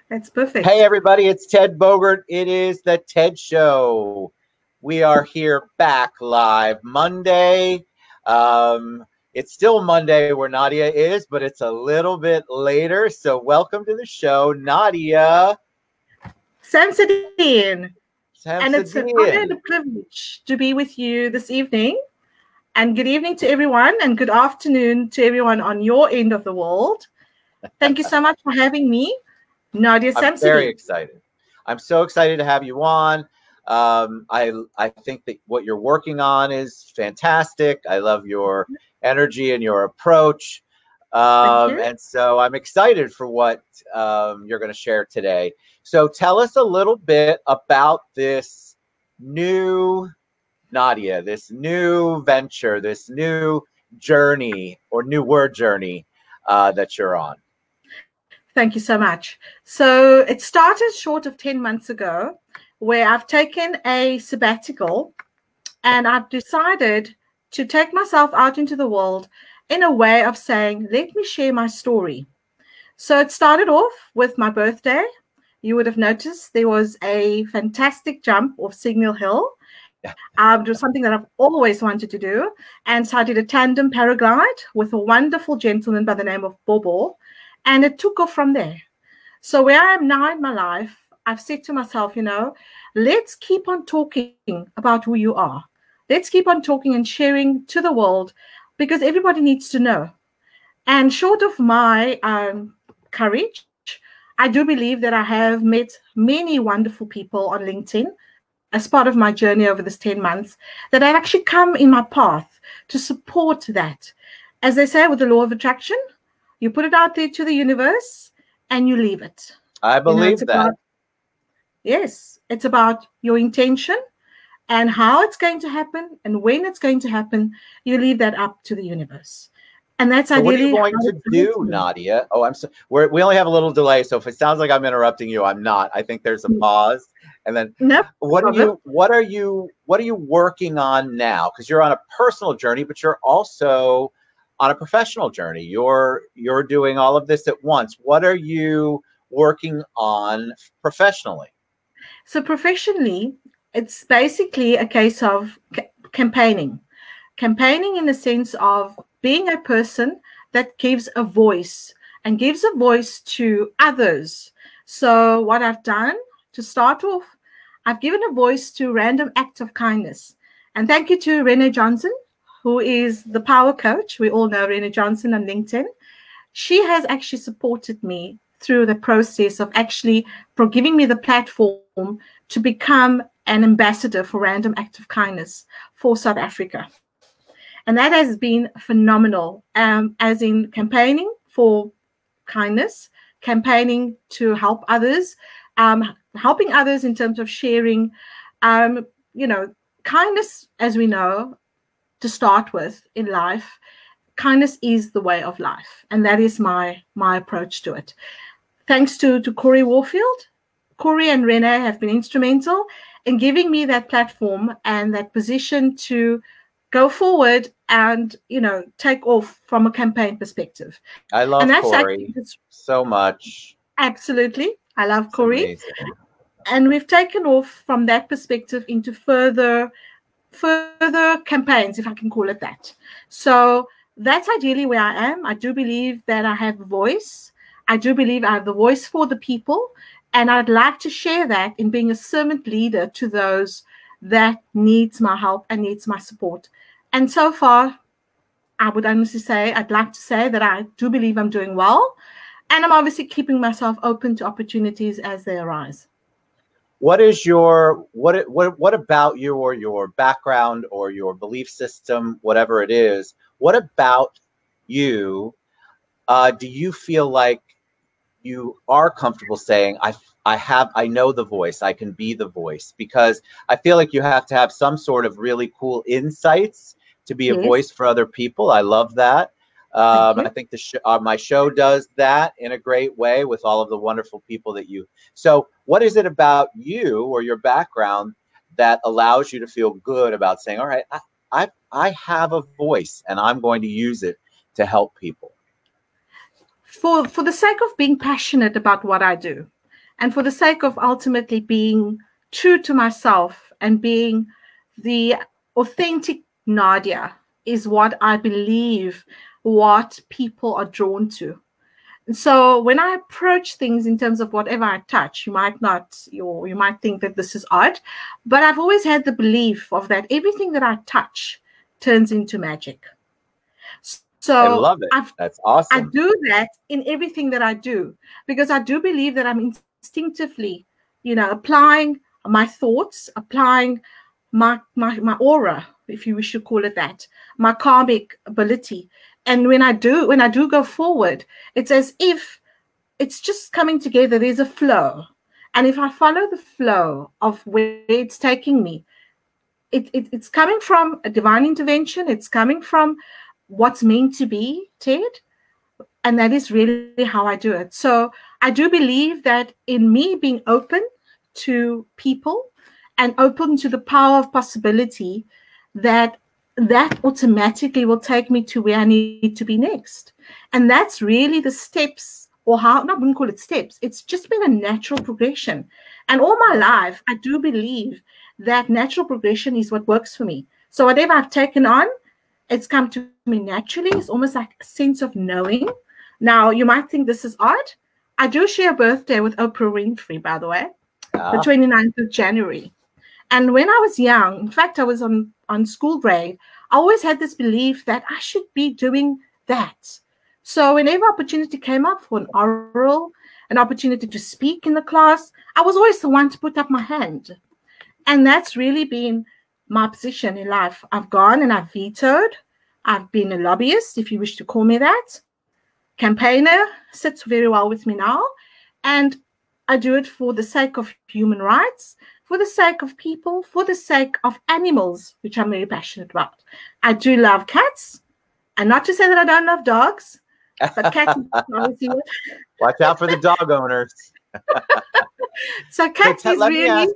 That's perfect. Hey, everybody, it's Ted Bogert. It is the Ted Show. We are here back live Monday. It's still Monday where Nadia is, but it's a little bit later. So welcome to the show, Nadia Samsodien. And it's an honor and Samsodien. a privilege to be with you this evening. And good evening to everyone, and good afternoon to everyone on your end of the world. Thank you so much for having me, Nadia Samsodien. I'm very excited. I'm so excited to have you on. I think that what you're working on is fantastic. I love your energy and your approach. And so I'm excited for what you're going to share today. So tell us a little bit about this new Nadia, this new venture, this new journey or new word journey that you're on. Thank you so much. So it started short of 10 months ago, where I've taken a sabbatical and I've decided to take myself out into the world in a way of saying, let me share my story. So it started off with my birthday. You would have noticed there was a fantastic jump off Signal Hill. It was something that I've always wanted to do. And so I did a tandem paraglide with a wonderful gentleman by the name of Bobo. And it took off from there. So where I am now in my life, I've said to myself, let's keep on talking about who you are. Let's keep on talking and sharing to the world, because everybody needs to know. And short of my courage, I do believe that I have met many wonderful people on LinkedIn as part of my journey over this 10 months that have actually come in my path to support that. As they say with the law of attraction, you put it out there to the universe and you leave it. I believe that. Yes, it's about your intention and how it's going to happen and when it's going to happen. You leave that up to the universe. And that's so ideally what are you going to do, Nadia? Oh, I'm so we only have a little delay, so if it sounds like I'm interrupting you, I'm not. I think there's a pause. And then what are you working on now? Because you're on a personal journey, but you're also on a professional journey. You're doing all of this at once. What are you working on professionally? So professionally, it's basically a case of campaigning in the sense of being a person that gives a voice and gives a voice to others. So what I've done to start off, I've given a voice to random acts of kindness. And thank you to Renee Johnson, who is the power coach. We all know Renee Johnson on LinkedIn. She has actually supported me through the process of actually giving me the platform to become an ambassador for Random Act of Kindness for South Africa. And that has been phenomenal, as in campaigning for kindness, campaigning to help others, helping others in terms of sharing, kindness, as we know, to start with in life. Kindness is the way of life, and that is my approach to it. Thanks to Corey Warfield. Corey and Renee have been instrumental in giving me that platform and that position to go forward and, take off from a campaign perspective. I love Corey so much. Absolutely. I love Corey. And we've taken off from that perspective into further campaigns, if I can call it that. So that's ideally where I am. I do believe that I have a voice. I do believe I have the voice for the people. And I'd like to share that in being a servant leader to those that needs my help and needs my support. And so far, I would honestly say, I'd like to say that I do believe I'm doing well. And I'm obviously keeping myself open to opportunities as they arise. What is what about you or your background or your belief system, whatever it is, what about you do you feel like you are comfortable saying, I know the voice, I can be the voice? Because I feel like you have to have some sort of really cool insights to be a voice for other people. I love that. I think my show does that in a great way with all of the wonderful people that you. So what is it about you or your background that allows you to feel good about saying, all right, I have a voice and I'm going to use it to help people? For the sake of being passionate about what I do. And for the sake of ultimately being true to myself and being the authentic Nadia is what I believe what people are drawn to. So when I approach things in terms of whatever I touch, you might think that this is odd, but I've always had the belief of that everything that I touch turns into magic. So I love it. That's awesome. I do that in everything that I do, because I do believe that I'm instinctively, applying my thoughts, applying my aura, if you wish to call it that, my karmic ability. And when I do go forward, it's as if it's just coming together. There's a flow. And if I follow the flow of where it's taking me, it's coming from a divine intervention. It's coming from what's meant to be, Ted. And that is really how I do it. So I do believe that in me being open to people and open to the power of possibility, that automatically will take me to where I need to be next. And that's really the steps, or how, I wouldn't call it steps. It's just been a natural progression. And all my life, I do believe that natural progression is what works for me. So whatever I've taken on, it's come to me naturally. It's almost like a sense of knowing. Now, you might think this is odd. I do share a birthday with Oprah Winfrey, by the way, the 29th of January. And when I was young, in fact, I was on school grade, I always had this belief that I should be doing that. So whenever opportunity came up for an oral, an opportunity to speak in the class, I was always the one to put up my hand. And that's really been my position in life. I've gone and I've vetoed. I've been a lobbyist, if you wish to call me that. Campaigner sits very well with me now. And I do it for the sake of human rights, for the sake of people, for the sake of animals, which I'm very passionate about. I do love cats. And not to say that I don't love dogs, but cats obviously. Watch out for the dog owners. So cats is really.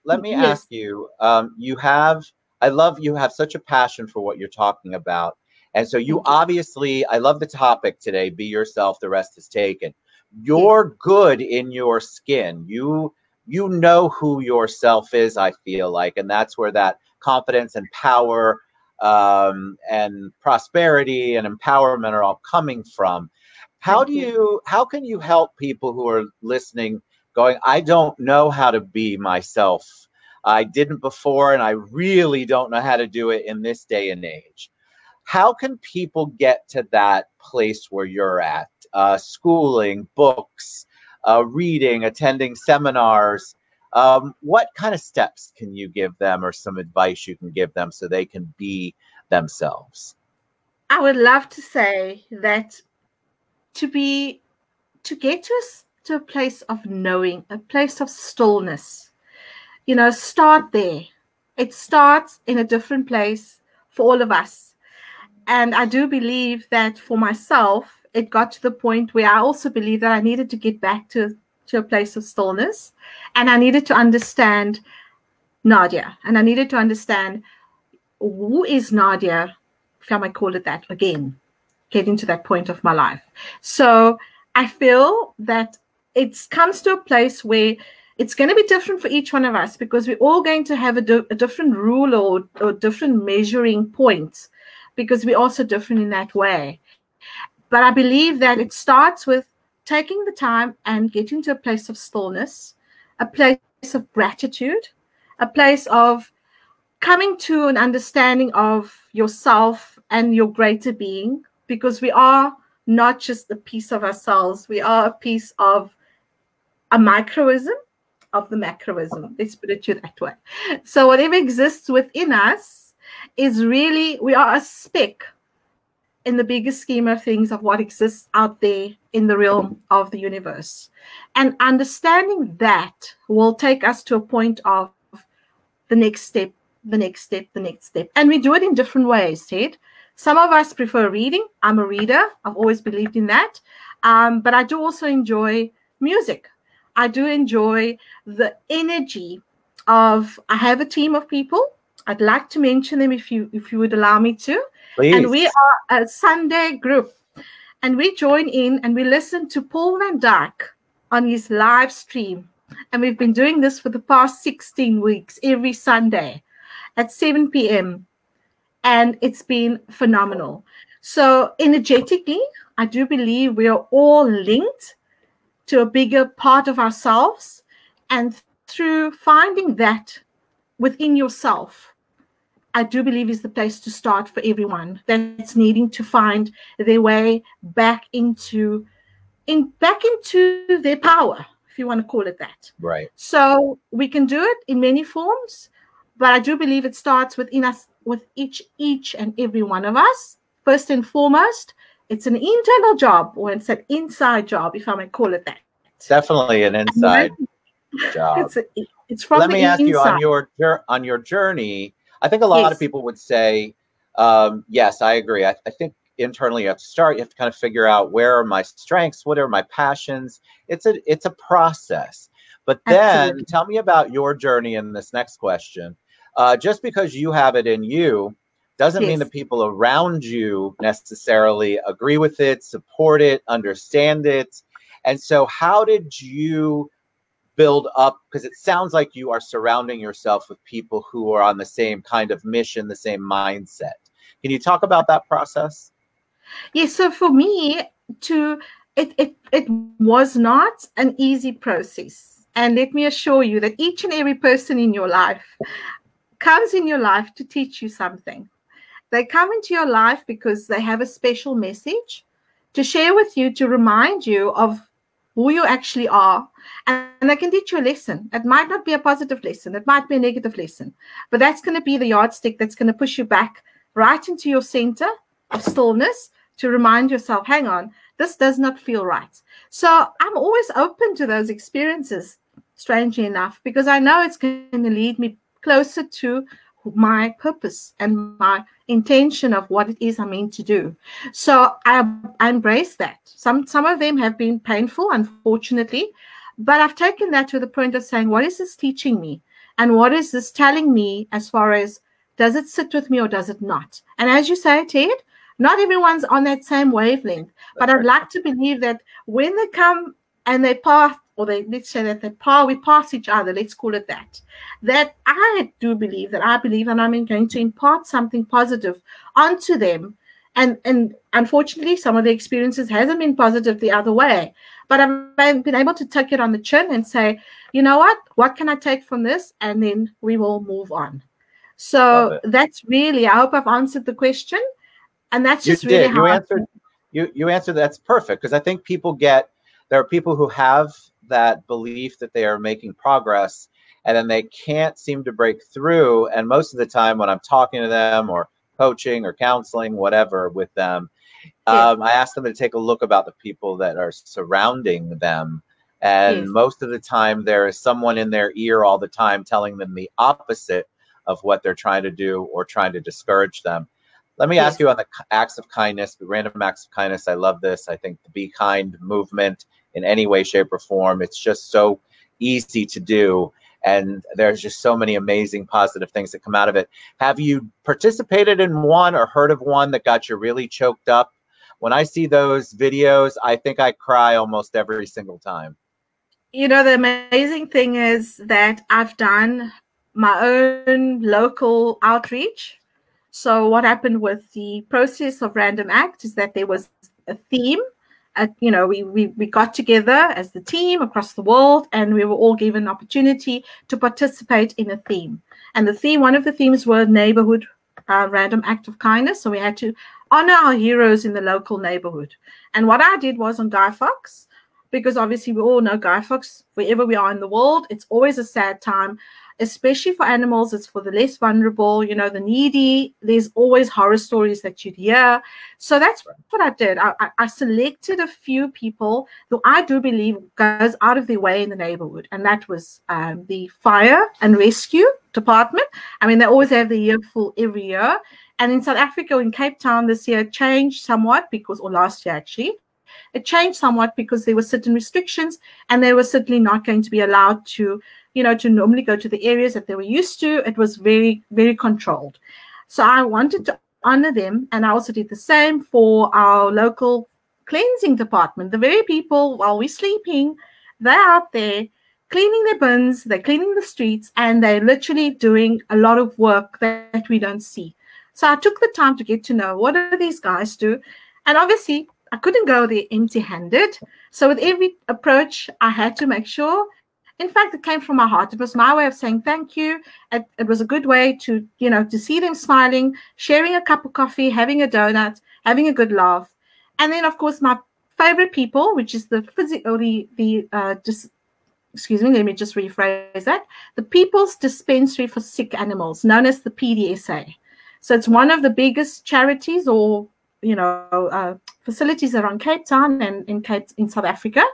Let me ask you. I love you have such a passion for what you're talking about. And so you obviously, I love the topic today, be yourself, the rest is taken. You're good in your skin. You know who yourself is, I feel like, and that's where that confidence and power and prosperity and empowerment are all coming from. How can you help people who are listening going, I don't know how to be myself. I didn't before, and I really don't know how to do it in this day and age. How can people get to that place where you're at? Schooling, books, reading, attending seminars. What kind of steps can you give them, or some advice you can give them so they can be themselves? I would love to say that to get to a place of knowing, a place of stillness, start there. It starts in a different place for all of us. And I do believe that for myself, it got to the point where I also believe that I needed to get back to a place of stillness. And I needed to understand Nadia. And I needed to understand who is Nadia, if I might call it that again, getting to that point of my life. So I feel that it comes to a place where it's going to be different for each one of us, because we're all going to have a different rule or different measuring points, because we're also different in that way. But I believe that it starts with taking the time and getting to a place of stillness, a place of gratitude, a place of coming to an understanding of yourself and your greater being, because we are not just a piece of ourselves. We are a piece of a microism of the macroism. Let's put it that way. So whatever exists within us is really, we are a speck in the bigger scheme of things of what exists out there in the realm of the universe. And understanding that will take us to a point of the next step, the next step, the next step. And we do it in different ways, Ted. Some of us prefer reading. I'm a reader. I've always believed in that. But I do also enjoy music. I do enjoy the energy of, I have a team of people. I'd like to mention them if you would allow me to. Please. And we are a Sunday group. And we join in and we listen to Paul van Dyk on his live stream. And we've been doing this for the past 16 weeks, every Sunday at 7 p.m. And it's been phenomenal. So energetically, I do believe we are all linked to a bigger part of ourselves. And through finding that within yourself, I do believe is the place to start for everyone that's needing to find their way back into their power, if you want to call it that. Right. So we can do it in many forms, but I do believe it starts within us, with each and every one of us. First and foremost, it's an internal job, or it's an inside job, if I may call it that. Definitely an inside job. It's from Let the me ask you, inside. on your journey, I think a lot of people would say, yes, I agree. I think internally you have to start. You have to kind of figure out, where are my strengths? What are my passions? It's a process. But then Absolutely. tell me about your journey in this next question. Just because you have it in you doesn't mean the people around you necessarily agree with it, support it, understand it. And so how did you build up, because it sounds like you are surrounding yourself with people who are on the same kind of mission, the same mindset. Can you talk about that process? Yes, so for me, it was not an easy process. And let me assure you that each and every person in your life comes in your life to teach you something. They come into your life because they have a special message to share with you, to remind you of who you actually are. And they can teach you a lesson. It might not be a positive lesson. It might be a negative lesson. But that's going to be the yardstick that's going to push you back right into your center of stillness, to remind yourself, hang on, this does not feel right. So I'm always open to those experiences, strangely enough, because I know it's going to lead me closer to my purpose and my intention of what it is I'm meant to do. So I embrace that. Some of them have been painful, unfortunately, but I've taken that to the point of saying, what is this teaching me? And what is this telling me, as far as, does it sit with me or does it not? And as you say, Ted, not everyone's on that same wavelength, but I'd like to believe that when they come and they pass, or let's say that we pass each other, let's call it that, that I believe, and I'm going to impart something positive onto them. And unfortunately, some of the experiences hasn't been positive the other way, but I've been able to take it on the chin and say, you know what can I take from this? And then we will move on. So that's really, I hope I've answered the question. And that's just really how you answered. That's perfect, because I think there are people who have that belief that they are making progress, and then they can't seem to break through. And most of the time when I'm talking to them, or coaching or counseling, whatever, with them, I ask them to take a look about the people that are surrounding them. And most of the time there is someone in their ear all the time telling them the opposite of what they're trying to do, or trying to discourage them. Let me ask you on the acts of kindness, the random acts of kindness. I love this. I think the Be Kind movement, in any way, shape, or form, it's just so easy to do. And there's just so many amazing positive things that come out of it. Have you participated in one or heard of one that got you really choked up? When I see those videos, I think I cry almost every single time. You know, the amazing thing is that I've done my own local outreach. So what happened with the process of Random Act is that there was a theme. We got together as the team across the world, and we were all given an opportunity to participate in a theme. And one of the themes were neighborhood random act of kindness. So we had to honor our heroes in the local neighborhood. And what I did was on Guy Fawkes, because obviously we all know Guy Fawkes, wherever we are in the world, it's always a sad time, especially for animals. It's for the less vulnerable, the needy. There's always horror stories that you'd hear. So that's what I did. I selected a few people who I do believe goes out of their way in the neighborhood. And that was the fire and rescue department. I mean, they always have the year full every year. And in South Africa, in Cape Town this year, it changed somewhat or last year actually, it changed somewhat because there were certain restrictions, and they were certainly not going to be allowed to normally go to the areas that they were used to. It was very, very controlled. So I wanted to honor them, and I also did the same for our local cleansing department. The very people, while we're sleeping, they're out there cleaning their bins, they're cleaning the streets, and they're literally doing a lot of work that we don't see. So I took the time to get to know what do these guys do. And obviously, I couldn't go there empty-handed. So with every approach, I had to make sure. In fact, it came from my heart. It was my way of saying thank you. It was a good way to, to see them smiling, sharing a cup of coffee, having a donut, having a good laugh. And then, of course, my favorite people, which is excuse me, let me just rephrase that. The People's Dispensary for Sick Animals, known as the PDSA. So it's one of the biggest charities or, facilities around Cape Town and in South Africa.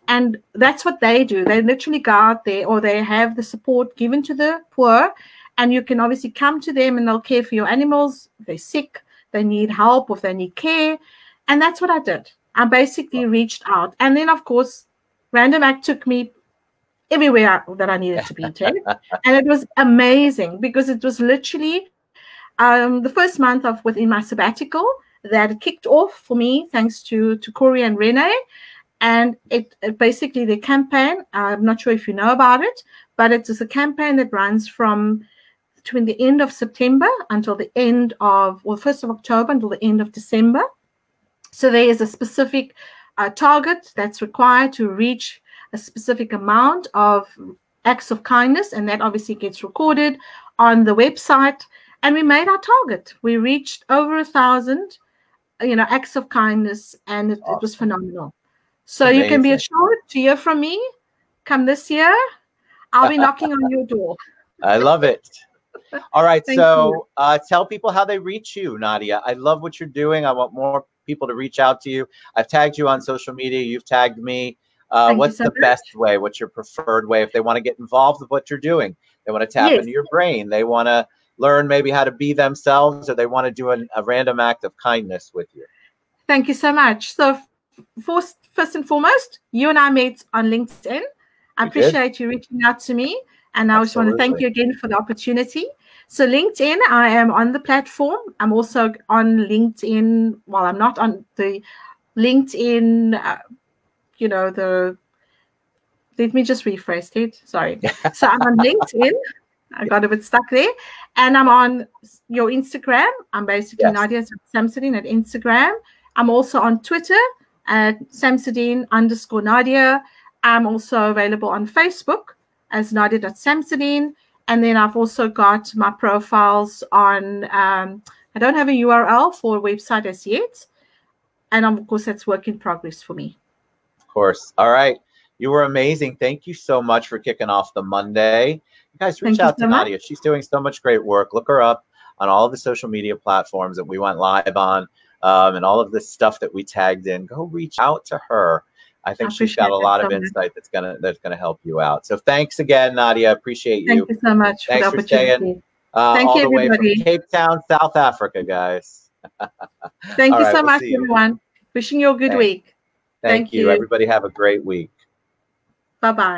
And that's what they do. They literally go out there, or they have the support given to the poor. And you can obviously come to them and they'll care for your animals. If they're sick, they need help, or if they need care. And that's what I did. I basically reached out. And then, of course, Random Act took me everywhere that I needed to be to. And it was amazing because it was literally the first month within my sabbatical that kicked off for me, thanks to Corey and Renee. And it basically, the campaign, I'm not sure if you know about it, but it is a campaign that runs from between the end of September until the end of, 1st of October until the end of December. So there is a specific target that's required to reach a specific amount of acts of kindness, and that obviously gets recorded on the website. And we made our target. We reached over 1,000, acts of kindness, and it was phenomenal. So you can be assured to hear from me. Come this year, I'll be knocking on your door. I love it. All right, so tell people how they reach you, Nadia. I love what you're doing. I want more people to reach out to you. I've tagged you on social media. You've tagged me. What's the best way? What's your preferred way if they want to get involved with what you're doing? They want to tap into your brain. They want to learn maybe how to be themselves, or they want to do a random act of kindness with you. Thank you so much. So first and foremost, you and I met on LinkedIn. I appreciate you reaching out to me. And I just want to thank you again for the opportunity. So LinkedIn, I am on the platform. I'm also on LinkedIn. Well, I'm not on the LinkedIn, let me just rephrase it. Sorry. So I'm on LinkedIn. I got a bit stuck there. And I'm on your Instagram. I'm basically Nadia Samsodien at Instagram. I'm also on Twitter at Samsodien_Nadia. I'm also available on Facebook as Nadia.Samsodien. And then I've also got my profiles on, I don't have a URL for a website as yet. And of course, that's work in progress for me. Of course. All right. You were amazing. Thank you so much for kicking off the Monday. You guys reach out to Nadia. She's doing so much great work. Look her up on all of the social media platforms that we went live on, and all of this stuff that we tagged in. Go reach out to her. I think she's got a lot of insight that's gonna help you out. So thanks again, Nadia. Appreciate you. Thank you so much for the opportunity. Staying all the way from Cape Town, South Africa, guys. Thank you so much, everyone. Wishing you a good week. Thank you. Everybody have a great week. Bye-bye.